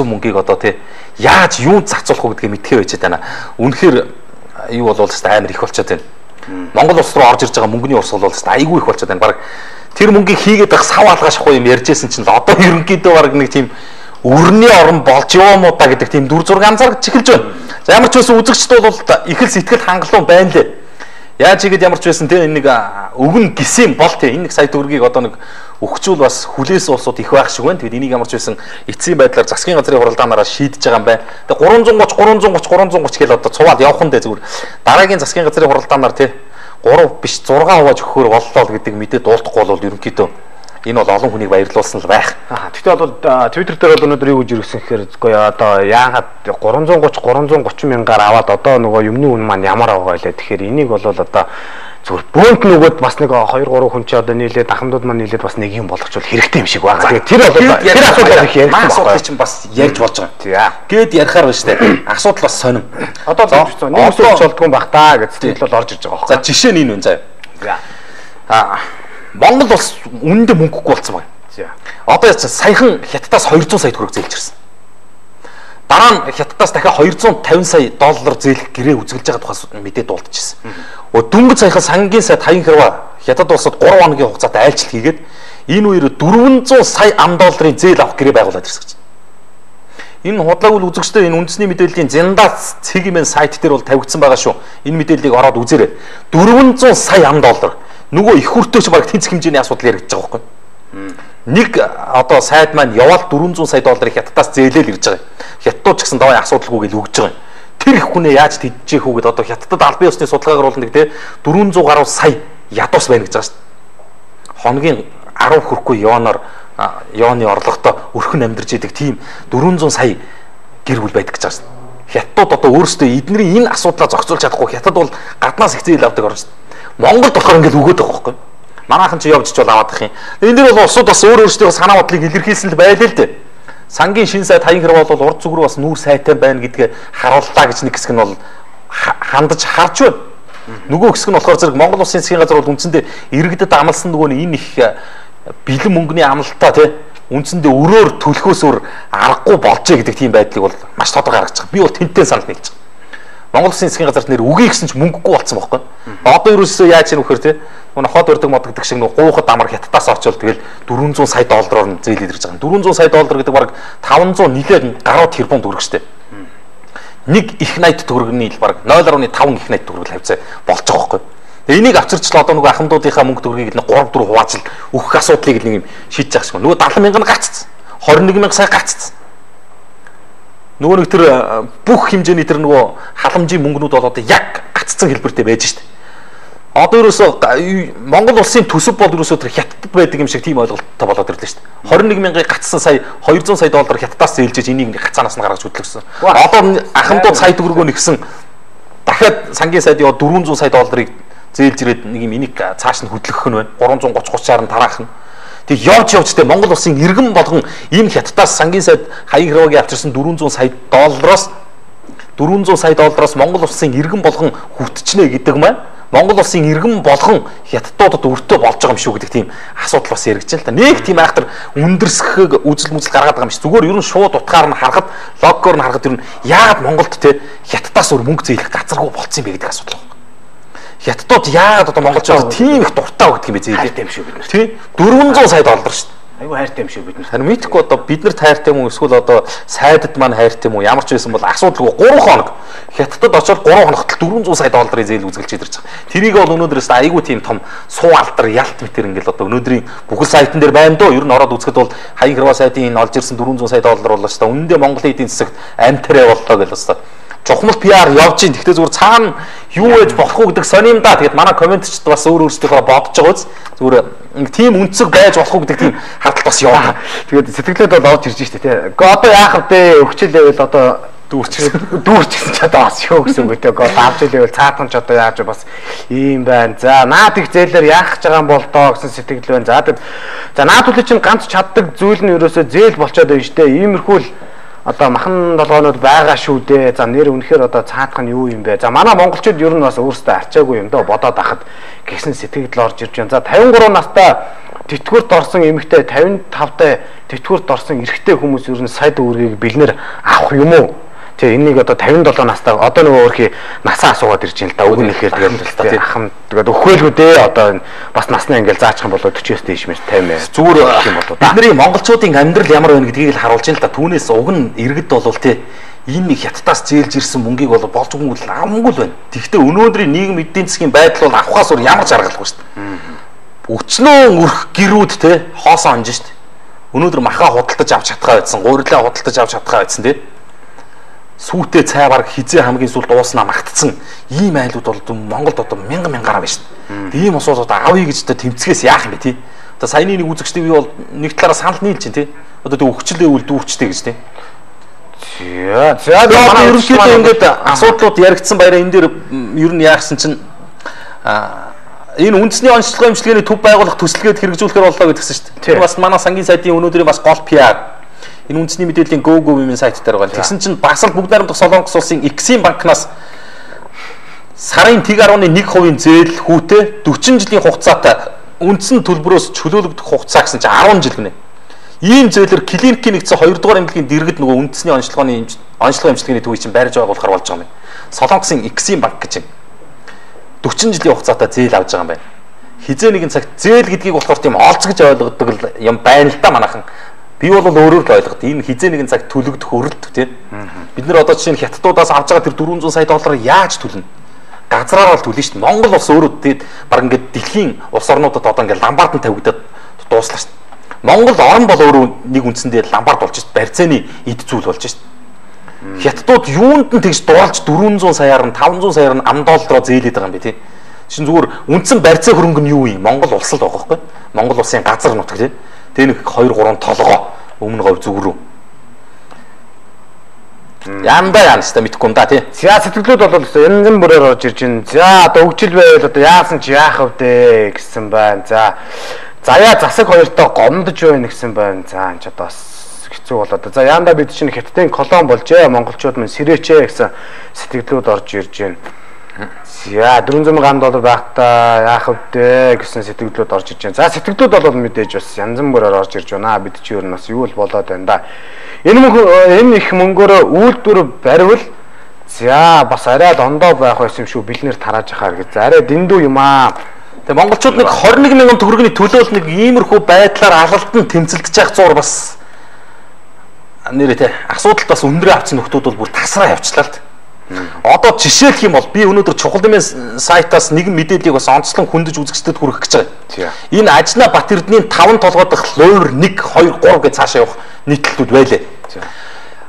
мөнгийг одоо тий яаж юу зарцуулах вэ гэдгийг мэдхээ байж байна. Үнэхээр юу бол амар их болчиход байна. Монгол улс руу орж ирж байгаа мөнгөний урсгал бол айгүй их болчиход байна. Бараг тэр мөнгийг хийгээд байх сав алгаа шахуу юм ярьжсэн чинь л одоо ерөнхийдөө бараг нэг тийм өрний орон болж яваа муу та гэдэг тийм дүр зураг анзаарч эхэлж байна. За ямар ч байсан үзэгчд бол их л сэтгэл хангалуун байна лээ. Яаж игээд ямар ч байсан тий нэг өвгөн гисэн бол тий энэ нэг сая төгрөгийг одоо нэг өгчүүл бас хүлээс улсууд их байх шиг байна. Тэгэд энийг ямар ч байсан эцсийн байдлаар засгийн газрын хуралдаанаараа шийдэж байгаа юм байна. Тэгээ 330 гэл одоо цуваад явах нь дээ зүгээр. Дараагийн засгийн газрын хуралдаанаар тий 3 биш 6 хувааж өгөхөөр боллоо гэдэг мэдээ дуулахгүй бол ерөнхийдөө энэ бол олон хүнийг баярлуулсан л байх. Тэгвэл бол Twitter дээр бол өнөөдөр юу гэж ирсэн гэхээр одоо яагаад 330 мянгаар аваад одоо нөгөө юмны үн маань ямар байгаа вэ? Тэгэхээр энийг бол одоо зүгээр бөөнд нөгөөд бас нэг 2 3 хүн ч одоо нийлээд ахмадууд маань нийлээд бас нэг юм болгочвол хэрэгтэй юм шиг байгаа. Тэгэхээр тэр бол тэр асуудал их ярьсан асуудал чинь бас ярьж болж байгаа. Гээд ярихаар байна шүү дээ. Асуудал бас сонирм. Одоо нэг өсөж болдгоо бах таа гэж сэтгэл бол орж ирж байгаа. За жишээ нь энэ байна заа. Монгол улс үнэндээ мөнгөгүй болсон байна. Одоо саяхан хятадаас 200 сая төгрөг зээлж ирсэн. Дараа нь хятадаас дахиад 250 сая доллар зээлэх гэрээ үзүүлж байгаа тухай мэдээ дуулдчихсан. Дөнгөж саяхан сангийн сайд хаян хэрвээ хятад улсад 3 хоногийн хугацаанд айлчлал хийгээд энэ үеэр 400 сая ам долларын зээл авах гэрээ байгуулад ирсэн гэж. Энэ худлаагүй үзэгчдээ энэ үндэсний мэдээллийн Зендас цэгийн сайт дээр бол тавигдсан байгаа шүү. Энэ мэдээллийг ороод үзээрэй. 400 сая ам доллар нөгөө их хүртөөч баг тэнцэх хэмжээний асуудал яригдж байгаа байхгүй. Нэг одоо сайд маань яваад 400 сая долларыг хятадаас зээлэл ирж байгаа. Хятадууд ч гэсэн давай асуудалгүй гэж өгж байгаа. Тэр их хүнээ яаж тэжжээх үү гэдээ одоо хятадд албан ёсны судалгаа гаруулдаг те 400 гаруй сая ядуус байна гэж байгаа шүү дээ. Хоногийн 10 хүрэхгүй ёоны орлоготой өрхөн амьдарч идэг тийм 400 сая гэр бүл байдаг гэж байгаа шүү дээ. Хятадууд одоо өөрсдөө эдний энэ асуудлаа зохицуулж чадахгүй. Хятад бол гаднаас их зээл авдаг орно шүү дээ. Монгол болохоор ингээд өгөөд байгаа байхгүй. Манайхан ч явж чвал аваад их юм. Энэ дээр бол усуд бас өөрсдөө санаа бодлыг илэрхийлсэн л байлээ л дээ. Сангийн шин сайд хаян хэрэг бол урд зүг рүү бас нүүр сайтай байна гэдгээ харууллаа гэж нэг хэсэг нь бол хандаж харж байна. Нөгөө хэсэг нь болохоор зэрэг Монгол Улсын засгийн газар бол үндсэндээ иргэдэд амласан нөгөө энэ их бэлэн мөнгөний амлалтаа тий үндсэндээ өрөөр төлөхөөс өөр аргагүй болжээ гэдэг тийм байдлыг бол маш тодорхой гаргаж байгаа. Би бол тэнтэй санал нэгж байгаа. Монгол Улсын засгийн газарт нэр үгүй гэсэн ч мөнгөгүй болсон байхгүй. Одоо ерөөсөө яаж юм вөхөр те нөгөө хот өрдөг мод гэдэг шиг нөгөө гуйхад амар хятадаас очивол тэгэл 400 сая доллараар нь зээлэл ирж байгаа. 400 сая доллар гэдэг баг 500 нилээн гаруй тэрбум төгрөг штэ. Нэг их найт төгрөгний ил баг 0.5 их найт төгрөг хавцаа болж байгаа байхгүй. Энийг авчирчлаа одоо нөгөө ахмадуудынхаа мөнгө төгрөгийг л 3-4 хувааж л өгөх асуудлыг л нэг юм шийдэж байгаа шиг. Нөгөө 70 мянган гаццсан. 21 мянга сая гаццсан. Нөгөө нэг тэр бүх хэмжээний тэр нөгөө халамжийн мөнгнүүд бол одоо яг гаццсан хэлбэртэй байж штэ. Одоо ерөөсөө Монгол улсын төсөв бол ерөөсөө тэр хятадд байдаг юм шиг тийм ойлголттой болоод ирлээ штэ. 21 мянган гацсан сая 200 сая доллар хятадаас зээлжиж энийг гацаанаас нь гаргаж хөдлөсөн. Одоо ахмадууд сая төгрөгөө нэгсэн дахиад сангийн сайд яваа 400 сая долларыг зээлж ирээд нэг юм энийг цааш нь хөдлөх нь байна. 330-30-аар нь тараах нь. Тэг явж тэ Монгол улсын иргэн болгон энэ хятадаас сангийн сайд хаян хэрвэгийн авчирсан 400 сая доллароос Монгол улсын иргэн болгон хүтчнэ гэдэг маань Монгол улсын иргэн болгон хятадуудад өртөө болж байгаа юм шүү гэдэг тийм асуудал бас яригдж байна л та. Нэг тийм айхтар үндэрсгэх үзэл гаргаад байгаа юм шиг. Зүгээр ер нь шууд утгаар нь харахад логгоор нь харахад ер нь яагаад Монголд тэ хятадаас өөр мөнгө зээлэх газаргүй болцсон юм бэ гэдэг асуудал байна. Хятадууд яагаад одоо монголчууд тийм их дуртай байдаг юм бэ зээлээ? Хайртай юм шүү бид нар. Тий 400 сая доллар шүү дээ. Айгу хайртай юм шүү бид нар. Харин мэдхгүй одоо бид нарт хайртай юм уу эсвэл одоо сайдад маань хайртай юм уу ямар ч байсан бол асуудалгүй 3 хоног хятадд очоод 3 хоногт 400 сая долларын зээл үзүүлж идэрч байгаа. Тэрийг бол өнөөдрөөс айгу тийм том суу алдар ялт мэтэр ингээл одоо өнөөдрийн бүхэл сайтн дээр байна дөө. Ер нь ороод үзэхэд бол хаян хэрвээ сайтын энэ олж ирсэн 400 сая доллар болоо ч та үнэндээ Монголын эдийн засагт амтараа боллоо гэж байна. Чухмал PR явж ийн. Гэхдээ зүгээр цаана юу гэж болох уу гэдэг сонирм да. Тэгээд манай комментчд бас өөрсдийнхөө бодож байгаа үз. Зүгээр нэг тийм үнцэг байж болох уу гэдэг тийм хардтал бас яваа. Тэгээд сэтгэлээд бол орж ирж штэ тий. Гэхдээ одоо яах вэ? Өгчлээвэл одоо дүүрчихсэн ч одоо бас шүү гэсэн үг тий. Давжлээвэл цаатан ч одоо яаж бас ийм байна. За наад их зээлээр яах гэж байгаа юм бол доо гэсэн сэтгэл байна. За тэгээд наад хүлээ чинь ганц чаддаг зүйл нь ерөөсөө зээл болчиход байна штэ. Иймэрхүү л одоо махан долоонууд байгаа шүү дээ. За нэр үнэхээр одоо цаадах нь юу юм бэ? За манай монголчууд ер нь бас өөрсдөө арчаагүй юм доо бодоод ахад гисэн сэтгэл орж ирж байна. За 53 настай тэтгэврт орсон эмэгтэй 55-тай тэтгэврт орсон эрэгтэй хүмүүс ер нь сая төгрөгийг бэлнэр авах юм уу? Тэ энийг одоо 57 настай одоо нөгөө өөрхий насаа асуугаад ирж байна л да. Үг нь ихээр тэгээд ахам тэгээд өхөөлгүй дээ одоо бас насны ингээл заачих юм бол 40-оос дээш мэж 50 зүгээр юм болоо. Бидний монголчуудын амьдрал ямар байна гэдгийг л харуулж байна л да. Түүнээс уг нь иргэд болвол тэ энэ нэг хятадаас зээлж ирсэн мөнгийг бол болж өгөнгөө л амгүй л байна. Тэгэхдээ өнөөдрийн нийгэм эдийн засгийн байдал бол авахаас өөр ямар жаргалгүй шүү дээ. Өчнөө өрх гэрүүд те хоосоо онж шүү дээ. Өнөөдөр махаа худалдаж авч чадхаа байсан, гурилаа худалдаж авч чадхаа байсан те. Сүүтэй цай бараг хизээ хамгийн сүүл дууснаа магтцсан ийм айлууд бол Монголд одоо мянгараа байна шүү дээ. Ийм усууд одоо авъя гэж одоо тэмцгээс яах юм бэ те. Одоо саяны нэг үзэгчтэй би бол нэг талаараа санал нийлж чинь те. Одоо тэг өвчлөө үл дүүрчтэй гэж те. За манай ерөнхийдөө ингээд асуудлууд яригдсан баяраа энэ дээр ер нь яахсан чинь энэ үндэсний онцлогын эмчилгээний төв байгуулах төсөлгээд хэрэгжүүлэхээр боллоо гэдгсэн шүү дээ. Тэр бас манай сангийн сайдын өнөөдрийн бас гол PR энэ үндэсний мэдээллийн go-go-ийн сайт дээр байгаа. Тэгсэн чинь бас л бүгд найрамдах Солонгос улсын Exim банкнаас сарын 1.1% зээл хүүтэй 40 жилийн хугацаатай үндсэн төлбөрөөс чөлөөлөгдөх хугацаа гэсэн чинь 10 жил гинэ. Ийм зээлэр клиникийн нэгдсэн 2 дугаар эмнэлгийн дэргэд нөгөө үндэсний онцлогын эмчилгээний төвийг чинь барьж байгаа болохоор болж байгаа юм. Солонгосын Exim банк гэж юм. 40 жилийн хугацаатай зээл авж байгаа юм байна. Хизээ нэгэн цагт зээл гэдгийг болохоор тийм олц гэж ойлгодог юм байна л да манайхан. Би бол өөрөөр л ойлгоод энэ хизээ нэгэн цагт төлөгдөх өрөлт тийм. Бид нэр одоо жишээ нь хятадуудаас авж байгаа тэр 400 сая долларыг яаж төлнө? Газраараа л төлнө шүү дээ. Монгол улс өөрөө тэгээд баг ингээд дэлхийн улс орнуудад одоо ингээд ламбард нь тавигдаад дууслаа шүү дээ. Монгол орн бол өөрөө нэг үндсэндээ ламбард болж шүү дээ. Барьцааны эд зүйл болж шүү дээ. Хятадууд юунд нь тэгж дуулж 400 саяар нь 500 саяар нь ам доллароо зээлээд байгаа юм бэ тий. Шин зүгээр үндсэн барьцаа хөрөнгө нь юу юм? Монгол улс л байгаа байхгүй. Монгол улсын газар нутаг тий. Тэгээ нэг 2 3 толгоо өмнө говь зүг рүү. Яндаа яанста мэдгүй юм да тий. За сэтгэлүүд бол янз бүрээр орж ирж байна. За одоо өгчл байвал одоо яасан ч яах вэ гэсэн байна. За заяа засаг хоёртоо гомдож байна гэсэн байна. За энэ ч одоо бас хэцүү болоод. За яандаа бид чинь хятадын колон болжээ. Монголчууд мань сэрээчээ гэсэн сэтгэлүүд орж ирж байна. За 400,000 доллар байхдаа яах вэ гэсэн сэтгэлүүд орж ирж байна. За сэтгэлүүд бол мэдээж бас янз бүрээр орж ирж байна. Бид чи өөр нь бас юу л болоод байна да. Энэ их мөнгөөр үйлдвэр баривал за бас арай дондоо байх байсан юм шүү. Бэлнэр тарааж ахаар гэж. За арай дэндүү юм аа. Тэгээ монголчууд нэг 21,000 төгрөгийн төлөөл нэг иймэрхүү байдлаар алалтанд тэмцэлдэж явах зур бас нэрээ те асуудал бас өндрөө авсан нөхдүүд бол бүр тасраа явчлаа л. Одоо жишээлх юм бол би өнөөдөр чухал нэмийн сайтаас нэгэн мэдээллийг бас онцлон хөндөж үзэгчдэд хүргэх гэж байгаа. Энэ Ажна Бат Эрдэнийн 5 толгой дахь луур 1 2 3 гэж цаашаа явах нийтлэлтүүд байлээ.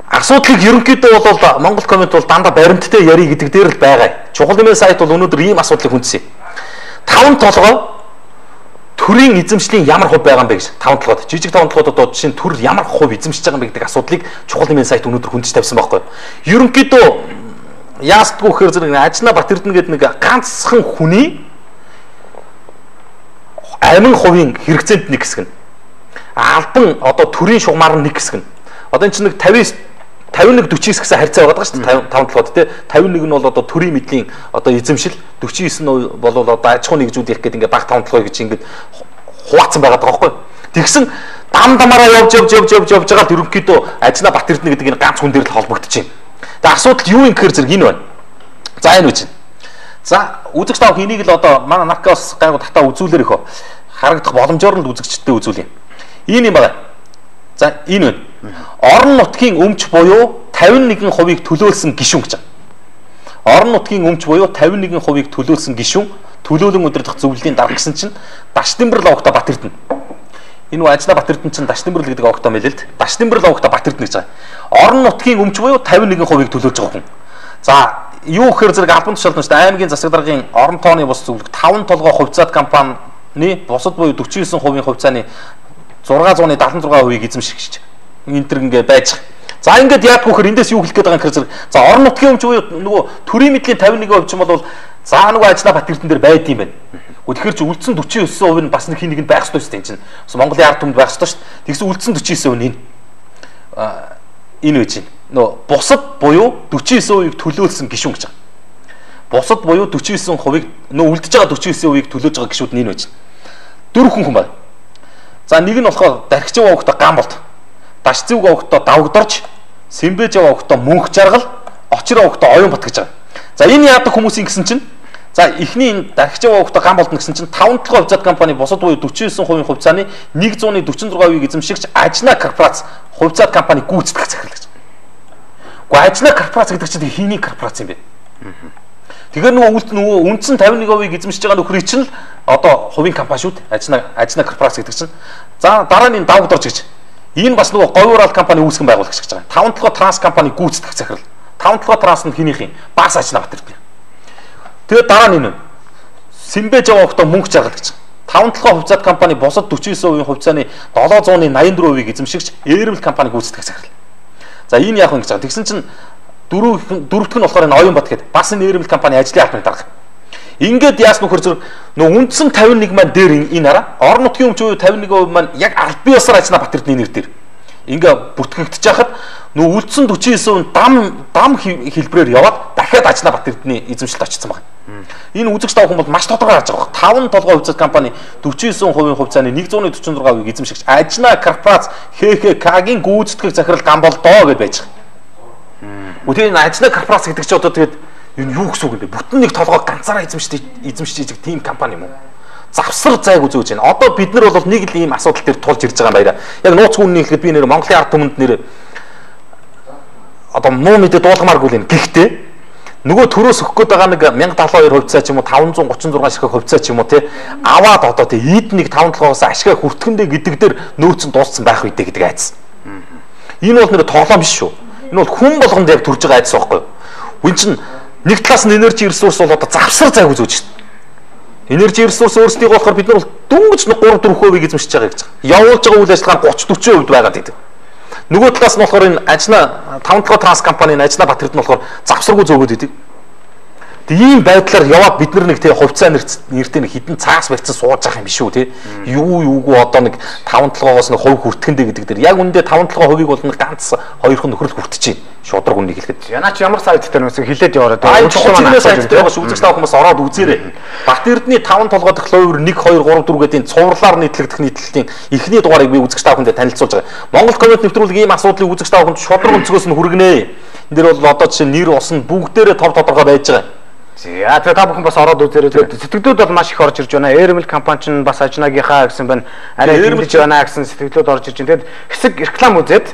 Асуудлыг ерөнхийдөө бол Монгол коммент бол дандаа баримттай ярих гэдэг дээр л байгаа. Чухал нэмийн сайт бол өнөөдөр ийм асуудлыг хүндсэн. 5 толгой төрийн эзэмшлийн ямар хувь байгаа юм бэ гэж 5 толгойд жижиг 5 толгойд одоо жишээ нь төр ямар хувь эзэмшиж байгаа юм бэ гэдэг асуудлыг чухал нэмийн сайт өнөөдөр хүндэж тавьсан байхгүй. Ерөнхийдөө яастгүй гэхээр зэрэг Ажна Бат Эрдэнэ гэдэг нэг ганцхан хүний амин хувийн хэрэгцээнд нэг хэсэг нь албан одоо төрийн шугамар нь нэг хэсэг нь одоо энэ чинь нэг 51 49 гэсэн харьцаа байгаа шүү дээ 5 толгойд тий 51 нь бол одоо төрийн мэдлийн одоо эзэмшил 49 нь бол одоо аж ахуй нэгжүүлэх гэдэг ингээд баг 5 толгой гэж ингээд хуваацсан байгаа байхгүй. Тэгсэн дамаараа явж байгаа ерөнхийдөө Ажна Бат Эрдэнэ гэдэг энэ ганц хүн дээр л холбогдож байна. Тэгээ асуудал юу юм гэхээр зэрэг энэ байна. За энэ үгүй. За үзэгч таах энийг л одоо манай наркос гайгүй татаа үзүүлэр ихөө харагдах боломжоор нь үзэгчтэй үзүүл юм. Энэ юм байна. За энэ байна. Орон нутгийн өмч буюу 51%-ийг төлөөлсөн гишүүн гэж байна. Орон нутгийн өмч буюу 51%-ийг төлөөлсөн гишүүн төлөөлөн удирдах зөвлөлийн дарга гэсэн чинь Дашдимбэр Ловгта Бат Эрдэнэ. Энэ нь Ажна Бат Эрдэнэ чинь Дашдимбэр гэдэг огтоо мэлээ л. Дашдимбэр Ловгта Бат Эрдэнэ гэж байгаа. Орон нутгийн өмч буюу 51%-ийг төлөөлж байгаа хүн. За юу гэхээр зэрэг албан тушаалд нь аймгийн засаг даргын орон тооны бус зөвлөлт 5 толгой хувьцаат компани бусад буюу 49% хувьцааны 676%-ийг эзэмших гэж энэ төр ингээ байж. За ингээд яадгүй хэр эндээс юу хэлэх гээд байгаа юм гэхээр за орон нутгийн өмч буюу нөгөө төрийн мэдлийн 51% ч юм бол за нөгөө Ажна Бат Эрдэнэ дээр байд юм байна. Тэгэхээр чи үлдсэн 49% нь бас нэг хин нэг нь байх ёстой шүү дээ энэ чинь. Монголын ард түмэнд байх ёстой шүү дээ. Тэгсэн үлдсэн 49% нь энэ үеч юм. Нөө бусад буюу 49%-ийг төлөөлсөн гишүүн гэж байгаа. Бусад буюу 49%-ийг нөө үлдэж байгаа 49%-ийг төлөөж байгаа гишүүд нь энэ үеч. 4 хүн байна. За нэг нь болохоор дархиж явахдаа Гамболд, Даш зүг явахдаа Давгдорж, Сэмбэж явахдаа Мөнх Жаргал, Очир явахдаа Оюнбат гэж байгаа. За энэ яадаг хүмүүсийн гэсэн чинь за эхний энэ дархиж явахдаа Гамболд гэсэн чинь 5-7 хувьцаат компани босод буюу 49% хувьцааны 146%-ийг эзэмшигч Ажна корпорац хувьцаат компани гүйцэтгэх захирал. Гэхдээ Ажна корпорац гэдэг чинь хийний корпорац юм бэ? Тэгэхээр нөгөө үндсэн 51%-ийг эзэмшиж байгаа нөхрий чинь л одоо хувийн компани шүү дээ. Ажна корпорац гэдэг чинь. За дараа нь энэ Давгдорж гэж. Энэ бас нөгөө говьуурал компани үүсгэн байгуулагч гэж байгаа. 5-7 транс компани гүйцэтгэх захирал. 5-7 транс нь хийнийх юм? Бас Ажна Батэрдээ. Тэгээд дараа нь энэ Сэмбэж явахдаа Мөнх Жаргал гэж. 5-7 хувьцаат компани босод 49% хувьцааны 784%-ийг эзэмшигч Эрмэл компани гүйцэтгэх захирал. За энэ яг ингэж байгаа. Тэгсэн чинь дөрөвдөх нь болохоор энэ Оюнбат гэдэг бас энэ Эрмэл компани ажлын албаны дарга. Ингээд яасан нөхөр зэрэг нөө үндсэн 51 маань дээр энэ хараа орон нутгийн өмч буюу 51% маань яг аль бие усаар Ажна Батэрдний нэр дээр ингээ бүртгэгдэж хахад нөө үлдсэн 49% дам хэлбрээр яваад дахиад Ажна Батэрдний эзэмшилд очсон байна. Энэ үзэгч тав хүн бол маш тодорхой харж байгаа. 5-7 хувьцаат компани 49% хувьцааны 146%-ийг эзэмшигч Ажна корпорац ХХК-гийн гүйцэтгэх захирал Гамболдоо гэж байж байгаа. Үгүй энэ Ажна корпорац гэдэг чинь одоо тэгээд энэ юу гэсэн үг юм бэ? Бүтэн нэг толгойг ганцаараа эзэмшиж тийм компани юм уу? Завсар зайг үзүүлж байна. Одоо бид нар бол нэг л ийм асуудал дээр тулж ирж байгаа юм баяра. Яг нууц хүнний хэлэхэд би нэр Монголын ард түмэнд нэр одоо муу мэдээ дуулгамааргүй л юм. Гэхдээ нөгөө төрөөс өгөх гээд байгаа нэг 1072 хувьцаа ч юм уу 536 ширхэг хувьцаа ч юм уу тий аваад одоо тий ийд нэг 5-7-оос ашгаа хүртгэндээ гэдэг дээр нөөцөнд дууссан байх үедээ гэдэг айц. Энэ бол нэр тоглоом биш шүү. Энэ бол хүн болгонд яг төрж байгаа айц байхгүй юу? Үн чинь нэг талаас нь энержи ресурс бол одоо завсар зайг үзүүлж шүү дээ. Энержи ресурс өөрсдийг болохоор бид нар бол дөнгөж 3-4%-ийг эзэмшиж байгаа гэж байгаа. Явуулж байгаа үйл ажиллагаа 30-40% байгаад идэв. Нөгөө талаас нь болохоор энэ Ажна 5-7 транс компанийн Ажна Батэрд нь болохоор завсаргүй зөөгөөд идэв. Тэг ийм байдлаар яваад бид нар нэг тий хувьцаа нэртэй нэг хідэн цаас барьцсан сууж байгаа юм биш үү тий. Юугүй одоо нэг 5-7-оос нэг хувь хүртгэндээ гэдэг дээр яг үндэ 5-7%-ийг бол нэг ганц хоёрхан нөхрөл хүртэж чинь шудраг үнийг хэлэхэд. Янаач ямар сайт дээр нүсээ хилээд яваад байгаа. Чухал сайт дээр байгаа шүү. Үзэгч тав хүмүүс ороод үзээрэй. Батэрдний 5-7 дахь лойвер 1 2 3 4 гэдэг энэ цувралаар нийтлэгдэх нийтлэлтийн эхний дугаарыг би үзэгч тав хүндээ танилцуулж байгаа. Монгол коммент нэвтрүүлэг ийм асуудлыг үзэгч тав хүнд шудраг өнцгөөс нь хүргэнэ. Энд дэр бол одоо жишээ нэр ус нь бүгдээрээ тов тодорхой байж байгаа. За тэгээ та бүхэн бас ороод үзээрэй. Сэтгэлдүүд бол маш их орж ирж байна. Эрмэл компани ч бас Ажнагийнхаа гэсэн байна. Арай эрмэлж байна гэсэн сэтгэлдүүд орж ирж байна. Тэгэд хэсэг реклам үзээд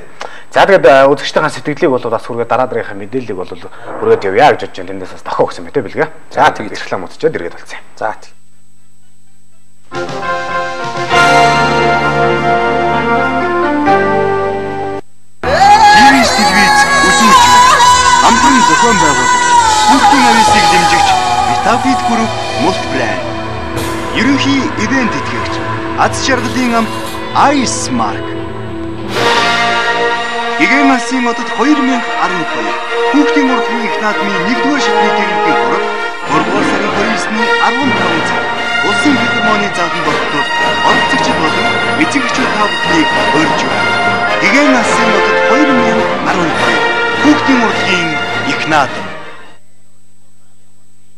за тэгээд үзэгчтэйгээ сэтгэлийг бол бас хүргээ дараа дараагийнхаа мэдээллийг бол хүргээд явъя гэж бодож байна. Тэндээс бас тохоо гэсэн мэт бэлгээ. За тэгээд реклам үзчихээд ирээд болцсон юм. За тийм. Ирис телевиз үзүүлж амтрын зохион байгуулагч Бүхтэн ависыг дэмжигч Vitafood Group мултибрэнд. Ерөнхий ивент итгэгч Аз жаргалын ам Ice Mark. Гэгэн алсын одод 2012 Хүүхдийн урлагийн их наадмын 1-р шатны техникийн хурал 3-р сарын 29-ний 15 цаг Улсын филармоны заалан болтод оролцогчид болон эцэгчүүд та бүхнийг урьж байна. Гэгэн алсын одод 2012 Хүүхдийн урлагийн их наадам.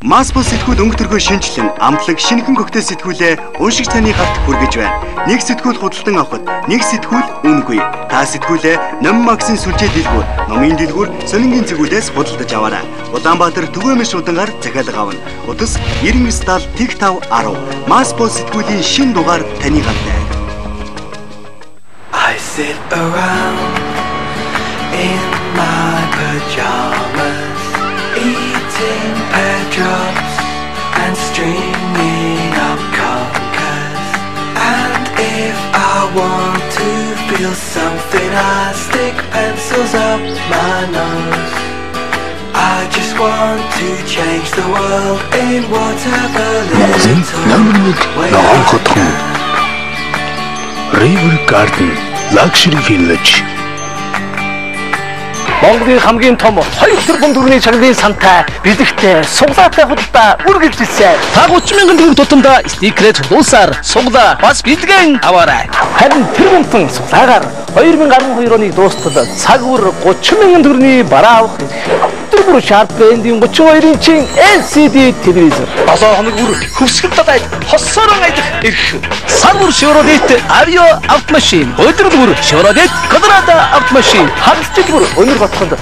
Маспо сэтгүүл өнгө төргөө шинжилэн амтлаг шинэхэн коктейл сэтгүүлээ уушиг таны хавьд хүргэж байна. Нэг сэтгүүл худалдан авахд нэг сэтгүүл үнэгүй. Та сэтгүүлээ Ном Максын сүлжээ дэлгүүр, номын дэлгүүр, сонингийн цэгүүлээс худалдаж аваарай. Улаанбаатар Төгөөмөш удангаар захиалга авна. Утас 997510. Маспо сэтгүүлийн шин дугаар таны хавьд. I sit around in my pajamas, eating pear drops and stringing up conkers. And if I want to feel something, I stick pencils up my nose. I just want to change the world in whatever little way I can. River Garden Luxury Village. Монголын хамгийн том 2 тэрбум төгрөгийн чанарын сантай, бэлэгтэй, суглаатай худалдаа үргэлжилсэн. Та 30,000 төгрөг тутамдаа стикерээр худалсаар суглаа бас бэлгэн аваарай. Харин тэр бүмтэн суглаагаар 2012 оныг дуустал цаг бүр 30,000 төгрөгийн бараа авах бүр Sharp brand-ийн 32-инчийн LCD телевизор. 7 хоног бүр хөвсгөлтэй байж хоссорон аялах эрх. Сар бүр Chevrolet Aveo автомашин. Өдөр бүр Chevrolet Colorado автомашин. Хагас бүр өнөр батханд